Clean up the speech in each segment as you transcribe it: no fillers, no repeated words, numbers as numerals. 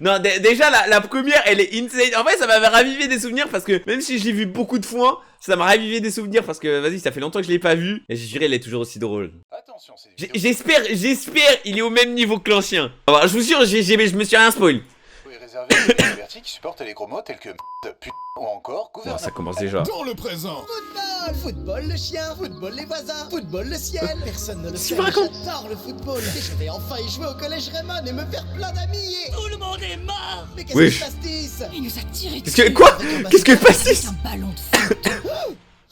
Non, déjà, la première, elle est insane. En fait, ça m'avait ravivé des souvenirs parce que même si je l'ai vu beaucoup de fois, ça m'a ravivé des souvenirs parce que, vas-y, ça fait longtemps que je l'ai pas vu. Et je dirais, elle est toujours aussi drôle. Attention, c'est J'espère, il est au même niveau que l'ancien. Alors, je vous jure, je me suis rien spoil. est réservé aux extravertis qui supportent les gros mots tels que putain ou encore Non, gouvernement. ça commence déjà. Dans le présent. Football, football le chien, football les voisins, football le ciel. Personne ne le sait, me mais racontes j'adore le football. Et je vais enfin y jouer au collège Raymond et me faire plein d'amis. Et... Tout le monde est mort. Mais qu'est-ce Oui. que pastis? Il nous a tiré Qu'est-ce que, quoi? Qu'est-ce que avec pastis? un ballon de foot.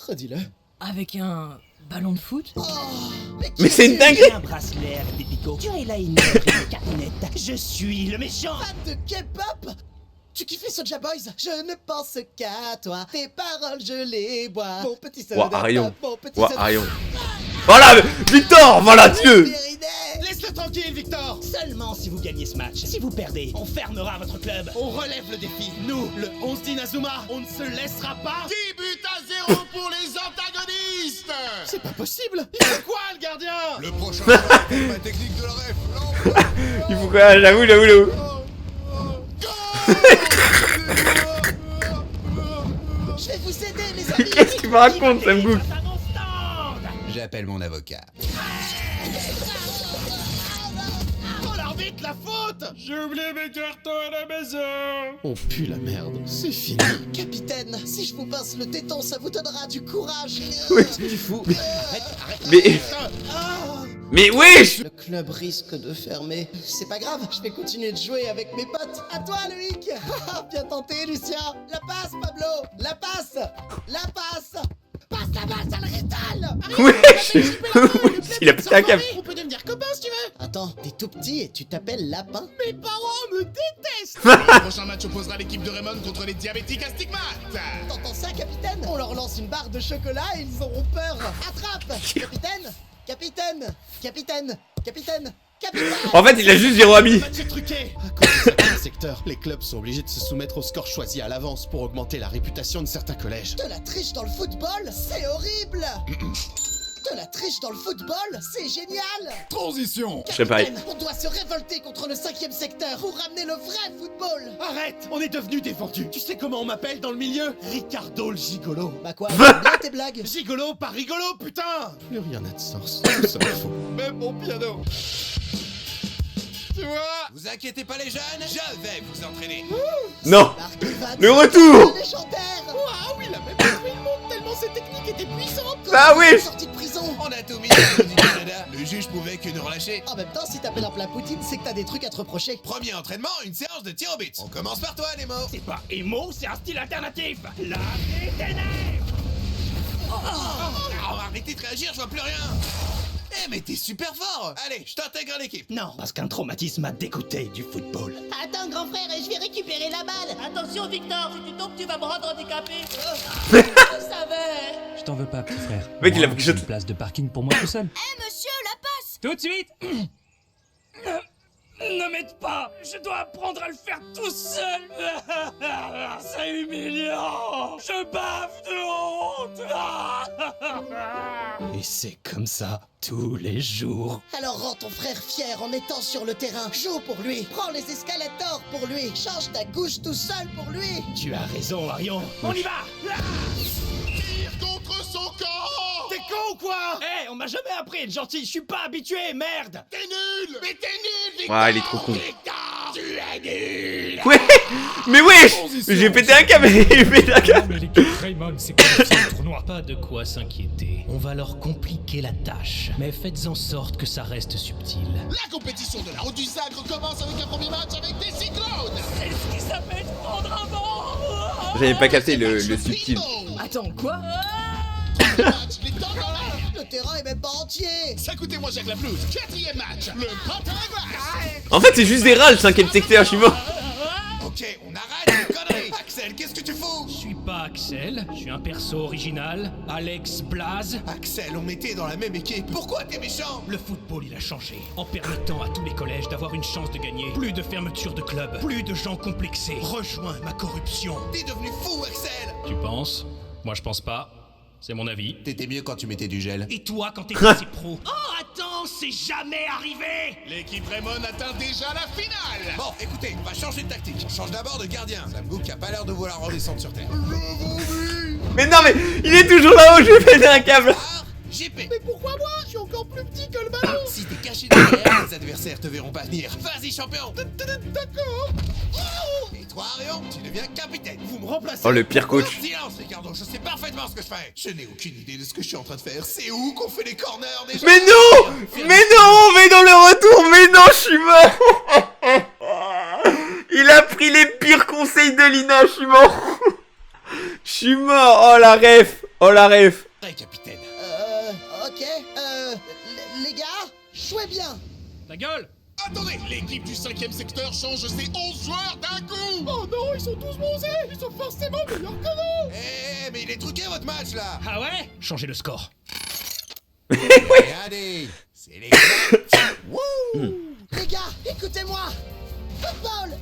Redis-le. Avec un ballon de foot? Oh, Mais c'est une qui dinguerie. Un bracelet avec des picots. Tu es là une catinette. Je suis le méchant. fan de K-pop? Tu kiffes Soulja Boys? Je ne pense qu'à toi. Tes paroles, je les bois. Mon petit soda Ouah, Arion. pop, mon petit Ouah, soda Arion. Voilà, Victor, voilà, Dieu. Pyrénées. Laisse-le tranquille, Victor. Seulement si vous gagnez ce match. Si vous perdez, on fermera votre club. On relève le défi. Nous, le 11 d'Inazuma, on ne se laissera pas. 10 buts à 0 pour les antagonistes. C'est pas possible. Il fait quoi, le gardien? Le prochain c'est ma technique de la ref. Il faut quoi? J'avoue. Je vais vous aider, les amis. Qu'est-ce qu'il me raconte, Sam Gook? Face à mon stand. J'appelle mon avocat. Oh l'arbitre, la faute. J'ai oublié mes cartons à la maison. On pue la merde. C'est fini. Capitaine, si je vous pince le téton, ça vous donnera du courage. Oui. Tu fous. Mais, Ah. mais wesh. Le club risque de fermer. C'est pas grave, je vais continuer de jouer avec mes potes. À toi, Loïc. Bien tenté, Lucien. La passe, Pablo. La passe. La passe. Passe la balle, sale rétal. Wesh. Il a pété un câble. On peut devenir copains si tu veux. Attends, t'es tout petit et tu t'appelles Lapin? Mes parents me détestent. Le prochain match opposera l'équipe de Raymond contre les diabétiques astigmates. T'entends ça, capitaine? On leur lance une barre de chocolat et ils auront peur. Attrape. Capitaine. Capitaine. Capitaine. Capitaine. Capitaine. En fait, il a juste zéro ami. Match est truqué. À cause de certains secteurs, les clubs sont obligés de se soumettre au score choisi à l'avance pour augmenter la réputation de certains collèges. De la triche dans le football, c'est horrible. De la triche dans le football, c'est génial. Transition. Je serais pareil. Capitaine, on doit se révolter contre le 5e secteur pour ramener le vrai football. Arrête, on est devenus des vendus. Tu sais comment on m'appelle dans le milieu? Ricardo le gigolo. Bah quoi, j'aime bien tes blagues. Gigolo, pas rigolo, putain. Plus rien n'a de sens. Tout ça est faux. Même mon piano. Tu vois? Vous inquiétez pas les jeunes, je vais vous entraîner. Non. Marc Evans, Le retour. légendaire. Waouh, il a même détruit le monde tellement ses techniques étaient puissantes. Bah oui. Sorti de prison. On a tout mis dans le Canada. Le juge pouvait que nous relâcher. En même temps, si t'appelles un plat Poutine, c'est que t'as des trucs à te reprocher. Premier entraînement, une séance de tir au but. On commence par toi, Nemo. C'est pas émo, c'est un style alternatif. La des ténèbres. Oh, arrêtez de réagir, je vois plus rien. Eh mais t'es super fort. Allez, je t'intègre à l'équipe. Non, parce qu'un traumatisme m'a dégoûté du football. Attends, grand frère, je vais récupérer la balle. Attention, Victor, si tu tombes, tu vas me rendre handicapé. Je savais. Je t'en veux pas, petit frère. Mec, il a Moi, pris j'ai shot. une place de parking pour moi tout seul. Monsieur, la passe. Tout de suite. Ne m'aide pas. Je dois apprendre à le faire tout seul. C'est humiliant. Je bave de honte. Et c'est comme ça tous les jours. Alors rends ton frère fier en étant sur le terrain. Joue pour lui. Prends les escalators pour lui. Change ta couche tout seul pour lui. Tu as raison, Arion. On y va. Tire contre son camp. T'es con ou quoi? Eh, on m'a jamais appris à être gentil. Je suis pas habitué, merde. T'es nul. Mais t'es nul, Victor. Ouais, il est trop con. Victor, tu es nul. Ouais. Mais wesh. J'ai pété un câble. J'ai pété un câble. Mais l'équipe Raymond, c'est qualifié au tournoi. Pas de quoi s'inquiéter. On va leur compliquer la tâche. Mais faites en sorte que ça reste subtil. La compétition de la Haute du Sacre commence avec un premier match avec des cyclones. C'est ce qui s'appelle prendre un vent. J'avais pas capté le subtil. Attends, quoi? Premier match, les dents dans l'air. Le terrain est même pas entier. Ça coûtait moins cher que la pelouse. Quatrième match, le patin à glace. En fait, c'est juste des râles, 5ème secteur, je suis mort. Ok, on arrête les conneries. Axel, qu'est-ce que tu fous? Je suis pas Axel, je suis un perso original, Alex Blaze. Axel, on était dans la même équipe. Pourquoi t'es méchant? Le football, il a changé. En permettant à tous les collèges d'avoir une chance de gagner. Plus de fermeture de clubs, plus de gens complexés. Rejoins ma corruption. T'es devenu fou, Axel. Tu penses? Moi, je pense pas. C'est mon avis. T'étais mieux quand tu mettais du gel. Et toi, quand t'es passé pro? Oh, attends, c'est jamais arrivé. L'équipe Raymond atteint déjà la finale. Bon, écoutez, on va changer de tactique. On change d'abord de gardien. Sam Gook a pas l'air de vouloir redescendre sur terre. Mais non, mais il est toujours là-haut, je vais péter un câble. JP. Mais pourquoi moi? Je suis encore plus petit que le ballon. Si t'es caché derrière, les adversaires te verront pas venir. Vas-y, champion. D'accord. Et toi, Arion, tu deviens capitaine. Vous me remplacez. Oh, le pire coach. Silence, Ricardo, je sais parfaitement ce que je fais. Je n'ai aucune idée de ce que je suis en train de faire. C'est où qu'on fait les corners déjà? Mais non! Mais non! Mais dans le retour, mais non, je suis mort! Il a pris les pires conseils de Lina, je suis mort! Je suis mort! Oh la ref! Oh la ref! Ouais, capitaine. Ok, les gars, jouez bien. Ta gueule. Attendez, l'équipe du 5ème secteur change ses 11 joueurs d'un coup. Oh non, ils sont tous bronzés. Ils sont forcément meilleurs que nous. Eh, mais il est truqué votre match là. Ah ouais? Changez le score. Regardez, c'est les gars. Les gars, écoutez-moi. Football.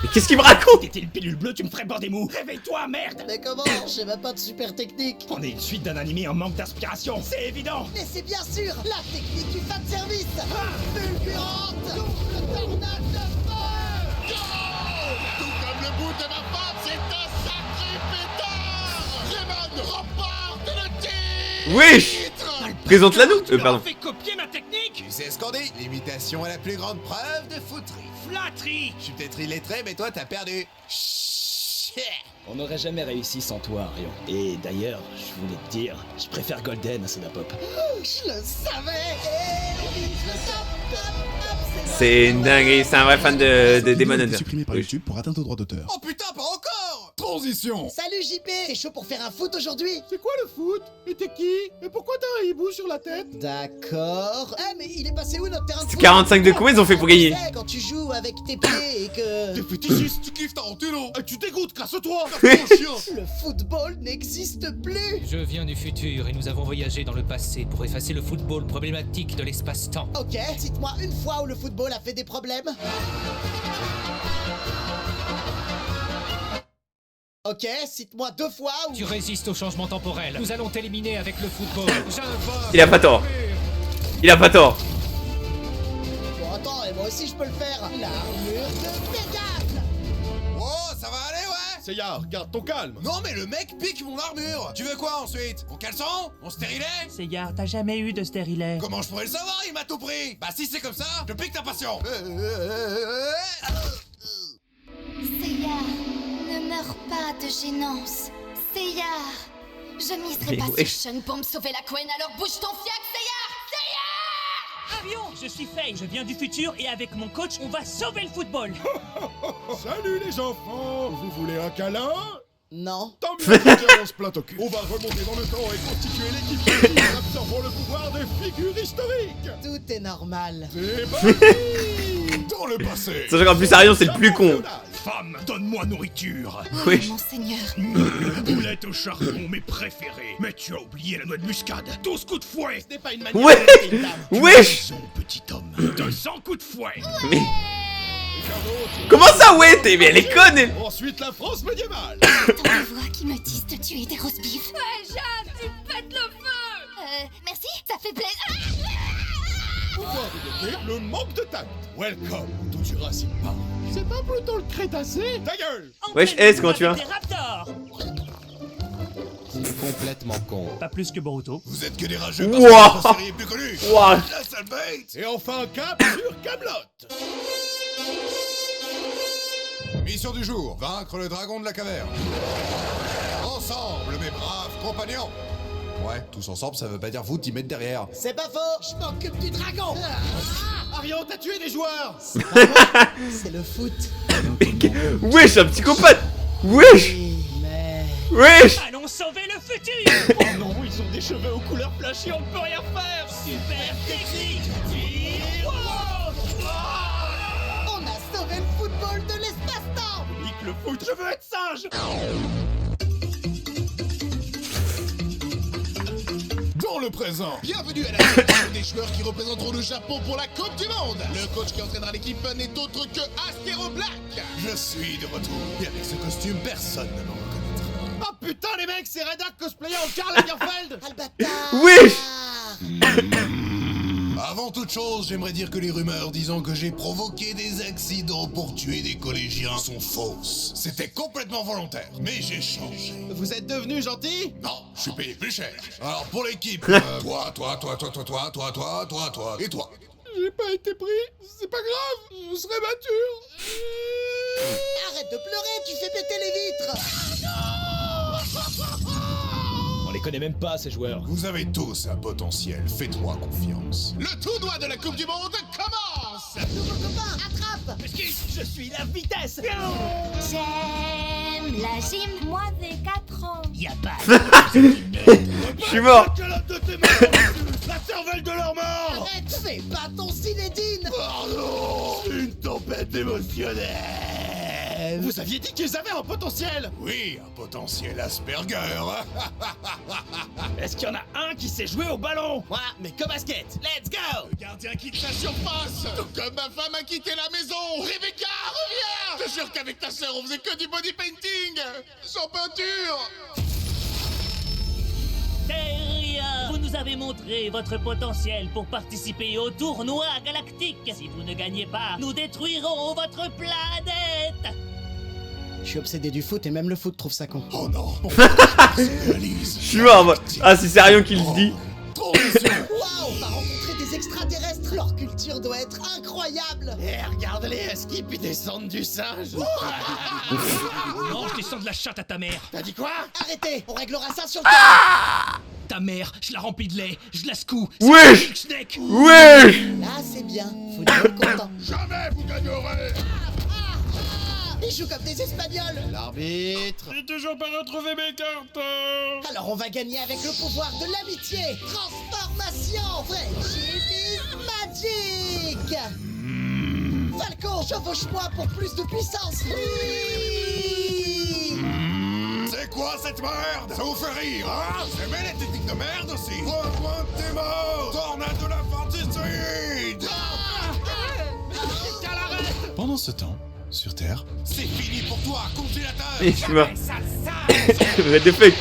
Mais qu'est-ce qu'il me raconte? T'étais le pilule bleue, tu me ferais bord des mous. Réveille-toi, merde. Mais comment? J'ai même pas de super technique. On est une suite d'un animé en manque d'inspiration, c'est évident. Mais c'est bien sûr la technique du fan service. Fulgurante. Double tornade de feu. Tout comme le bout de ma femme, c'est un sacré pétard. Raymond remporte le titre. Wesh! Présente-la nous! Tu leur Pardon. as fait copier ma technique. Tu sais ce qu'on dit? L'imitation est la plus grande preuve de fouterie. Flatterie. Je suis peut-être illettré, mais toi t'as perdu. Chut. On n'aurait jamais réussi sans toi, Arion. Et d'ailleurs, je voulais te dire, je préfère Golden à Soda Pop. Je le savais. Et je le savais. C'est une dinguerie, c'est un vrai fan de Demon Hunter. Supprimé par Oui. YouTube pour atteinte aux droits d'auteur. Oh putain, pas encore. Transition. Salut JP. T'es chaud pour faire un foot aujourd'hui? C'est quoi le foot? Et t'es qui? Et pourquoi t'as un hibou sur la tête? D'accord. Eh mais il est passé où notre terrain de foot? 45 de combien ils ont fait pour gagner? Tu sais, quand tu joues avec tes pieds et que... T'es fétichiste, tu kiffes Tarantino. Tu dégoûtes, casse-toi. Le football n'existe plus. Je viens du futur et nous avons voyagé dans le passé pour effacer le football problématique de l'espace-temps. Ok, cite-moi une fois où le football a fait des problèmes. Ok, cite-moi 2 fois où... Tu résistes au changement temporel. Nous allons t'éliminer avec le football. J'invoque. Il a pas tort. Il a pas tort. Bon attends, et moi aussi je peux le faire. L'armure de Pégase. Oh, ça va aller, ouais. Seiya, garde ton calme. Non, mais le mec pique mon armure. Tu veux quoi ensuite? Mon caleçon? Mon stérilet? Seiya, t'as jamais eu de stérilet. Comment je pourrais le savoir? Il m'a tout pris. Bah si c'est comme ça, je pique ta passion. Seiya, ne meurs pas de gênance. Seiya, je miserai pas Mais sur Sean pour me sauver la couenne, alors bouge ton fiac, Seiya. Arion, je suis Faye, je viens du futur et avec mon coach, on va sauver le football. Salut les enfants. Vous voulez un câlin? Non. Tant mieux, tiens, on se plaint au cul. On va remonter dans le temps et constituer l'équipe qui absorbant le pouvoir des figures historiques. Tout est normal. C'est parti. Dans le passé. Sachant qu'en plus Arion c'est le plus con. Femme, donne-moi nourriture. Oui. Mon seigneur. Boulettes au charbon, mes préférés. Mais tu as oublié la noix de muscade. 12 coups de fouet. Ce n'est pas une manière Ouais. de traiter une dame. Wesh! Son petit homme. 200 coups de fouet. Mais... Comment ça ouais? Mais elle est conne elle. Ensuite, la France médiévale. T'as des voix qui me disent de tuer des roast beef. Ouais, Jeanne, tu pètes le feu. Merci, ça fait plaisir. Pouvoir évoquer le manque de tact. Welcome au tout Jurassic Park. C'est pas plutôt le Crétacé? Ta gueule. Wesh, S, comment tu vas? Des raptors. Complètement con. Pas plus que Boruto. Vous êtes que des rageux Wow. parce que votre série est plus connue. Wow. La sale bête. Et enfin, cap sur Camelot. Mission du jour, vaincre le dragon de la caverne. Ensemble, mes braves compagnons. Ouais, tous ensemble, ça veut pas dire vous t'y mettre derrière. C'est pas faux, je m'occupe du dragon. Arion, t'as tué des joueurs. C'est le foot. Wesh, un psychopathe. Wesh. Mais... Wesh. Allons sauver le futur. Oh non, ils ont des cheveux aux couleurs flashy, on ne peut rien faire. Super technique. On a sauvé le football de l'espace-temps. Nique le foot, je veux être sage. Dans le présent, bienvenue à la sélection des joueurs qui représenteront le Japon pour la Coupe du Monde. Le coach qui entraînera l'équipe n'est autre que Astero Black. Je suis de retour. Et avec ce costume, personne ne me reconnaîtra. Oh putain les mecs, c'est Redak cosplayer en Karl Lagerfeld. Albata. Wesh. À Avant toute chose, j'aimerais dire que les rumeurs disant que j'ai provoqué des accidents pour tuer des collégiens sont fausses. C'était complètement volontaire, mais j'ai changé. Vous êtes devenu gentil? Non, je suis payé plus cher. Alors pour l'équipe, toi, et toi. J'ai pas été pris, c'est pas grave, je serai mature. Arrête de pleurer, tu fais péter les vitres. On les connaît même pas, ces joueurs. Vous avez tous un potentiel, faites-moi confiance. Le tournoi de la Coupe du Monde commence. Nouveau copain, attrape. Je suis la vitesse. J'aime la gym, moi j'ai 4 ans. Y'a pas. Je suis mort. La cervelle de leur mort. Arrête, fais pas ton Zinedine. Pardon. Une tempête émotionnelle. Vous aviez dit qu'ils avaient un potentiel. Oui, un potentiel Asperger. Est-ce qu'il y en a un qui sait jouer au ballon? Moi, mais qu'au basket. Let's go. Le gardien quitte sa surface. Tout comme ma femme a quitté la maison. Rebecca, reviens. Je te jure qu'avec ta sœur, on faisait que du body painting. Sans peinture. Vous nous avez montré votre potentiel pour participer au tournoi galactique. Si vous ne gagnez pas, nous détruirons votre planète. Je suis obsédé du foot et même le foot trouve ça con. Oh non. Je suis mort, moi. Ah, si c'est Arion qui le dit. Waouh, on va rencontrer des extraterrestres. Leur culture doit être incroyable. Et regarde-les ski puis descendre du singe. Non, je descends de la chatte à ta mère. T'as dit quoi? Arrêtez, on réglera ça sur le terrain. Ta mère, je la remplis de lait, je la secoue. Wesh. Snack. Wesh. Là, c'est bien. Football content. Jamais vous gagnerez. Ils jouent comme des Espagnols. L'arbitre. J'ai toujours pas retrouvé mes cartons. Alors on va gagner avec le pouvoir de l'amitié. Transformation. Friendship is magic. Falcon, chevauche-moi pour plus de puissance. Oui. C'est quoi cette merde? Ça vous fait rire, hein? J'aimais les techniques de merde aussi. Point t'es mort. Tornade de l'infanticide. Pendant ce temps, sur Terre, c'est fini pour toi, congélateur. Et je suis mort. What the fuck?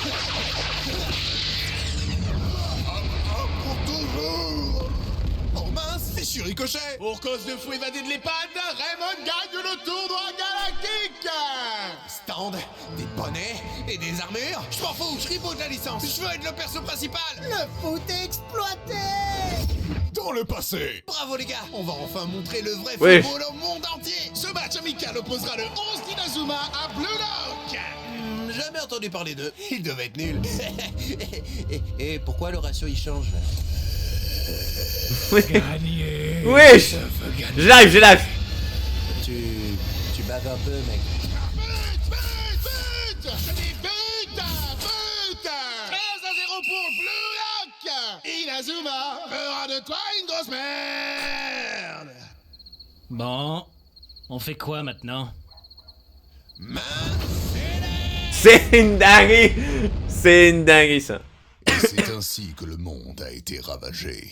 Pour toujours. Oh mince, c'est sur Ricochet. Pour cause de fou évadé de l'EHPAD, Raymond gagne le tournoi galactique. Stand, des bonnets et des armures. Je m'en fous, je reboot la licence. Je veux être le perso principal. Le foot est exploité. Dans le passé. Bravo les gars, on va enfin montrer le vrai Ouais. football au monde entier. Ce match amical opposera le 11 d'Inazuma à Blue Lock. Jamais entendu parler d'eux. Ils devaient être nuls. et pourquoi le ratio il change là? Gagner. Wesh. Je live. Tu baves un peu, mec. But! Je dis but! 13 à 0 pour Blue Lock. Inazuma fera de toi une grosse merde. Bon, on fait quoi maintenant? C'est une dinguerie. C'est une dinguerie, ça. C'est ainsi que le monde a été ravagé.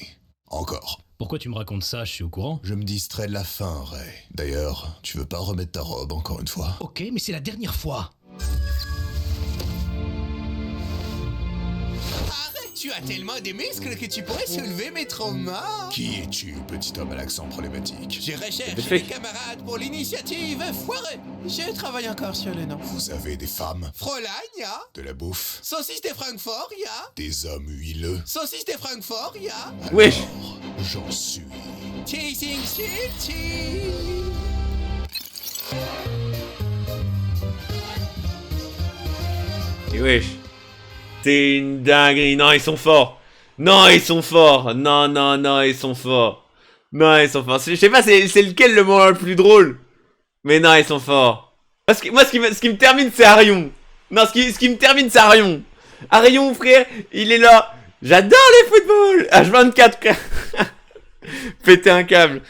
Encore. Pourquoi tu me racontes ça? Je suis au courant. Je me distrais de la fin, Ray. D'ailleurs, tu veux pas remettre ta robe encore une fois? Ok, mais c'est la dernière fois. Arrête, tu as tellement des muscles que tu pourrais soulever mes traumas. Qui es-tu, petit homme à l'accent problématique? Je recherche Des des fakes. camarades pour l'initiative foireux. Je travaille encore sur le nom. Vous avez des femmes, Fräulein, ya. de la bouffe, Saucisse de Francfort, ya. des hommes huileux. Saucisse de Francfort, ya. Wesh. Alors, j'en suis. Chasing City. Et wesh. C'est une dinguerie. Non, ils sont forts. Non, ils sont forts. Non, ils sont forts. Non, ils sont forts. Je sais pas, c'est lequel le moment le plus drôle. Mais non, ils sont forts. Parce que moi, ce qui me termine, c'est Arion. Non, ce qui me termine, c'est Arion. Arion, frère, il est là. J'adore les footballs. H24, frère. Péter un câble.